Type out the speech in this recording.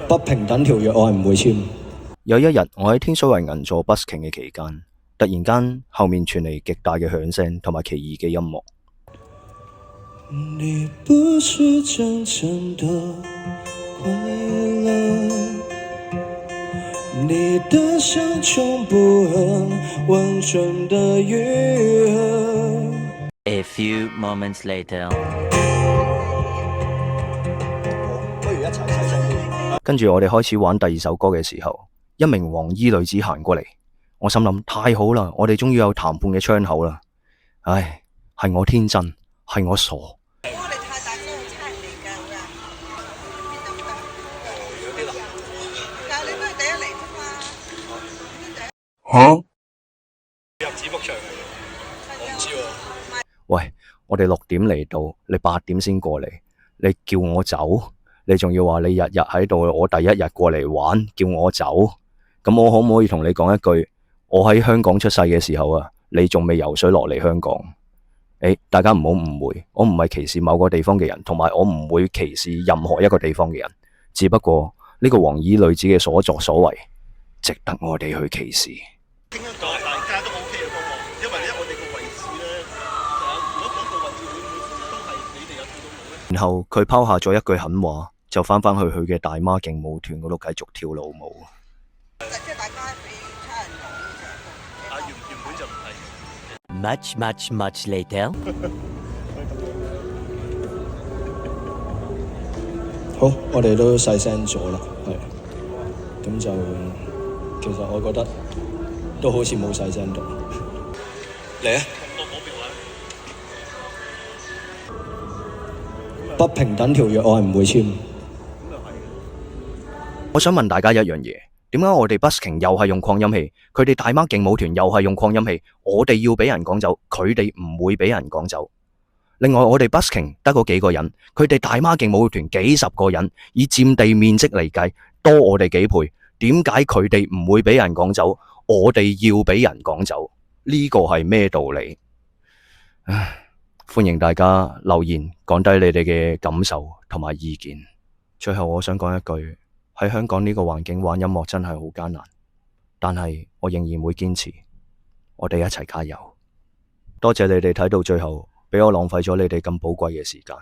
不平等條約我係唔會簽。有一日，我喺天水圍銀座 busking 嘅期間，突然間後面傳嚟極大嘅響聲同埋奇異嘅音樂。你不是真正的快樂，你的傷從不很溫存的愈合。A few moments later，不如一齊細聲啲。跟住我哋開始玩第二首歌嘅時候，一名黃衣女子行過嚟，我心諗太好啦，我哋終於有談判嘅窗口啦。唉，係我天真，係我傻。你太大聲，會差人嚟㗎，會啊！得唔得？但係你都係第一嚟啫嘛。嚇？入紙幅牆嚟嘅，我唔知喎。喂，我哋6點嚟到，你8點先過嚟，你叫我走，你仲要話你日日喺度，我第一日過嚟玩，叫我走，咁我可唔可以同你講一句，我喺香港出世嘅時候啊，你仲未游水落嚟香港？大家唔好誤會，我唔係歧視某個地方嘅人，同埋我唔會歧視任何一個地方嘅人，只不過呢個黃衣女子嘅所作所為，值得我哋去歧視。傾一個大家都 OK 嘅方案，因為咧我哋個位置咧，如果嗰個位置會唔會都係你哋有跳到舞咧？然後佢拋下咗一句狠話，就返返去佢嘅大媽勁舞團嗰度繼續跳老舞。即係大家俾差人講嘅。原本就唔係。much later。好，我哋都細聲咗啦，係，咁就其實我覺得都好似冇細聲到。嚟啊！不平等條約我係唔會簽。我想問大家一樣嘢，點解我哋 busking 又係用擴音器，佢哋大媽勁舞團又係用擴音器，我哋要俾人趕走，佢哋唔會俾人趕走？另外我哋 busking 得嗰幾個人，佢哋大媽勁舞團幾十個人，以佔地面積嚟計，多我哋幾倍，點解佢哋唔會俾人趕走，我哋要俾人趕走？呢個係咩道理？歡迎大家留言講低你哋嘅感受同埋意見。最後我想講一句，喺香港呢個環境玩音樂真係好艱難，但係我仍然會堅持，我哋一齊加油。多謝你哋睇到最後，俾我浪費咗你哋咁寶貴嘅時間。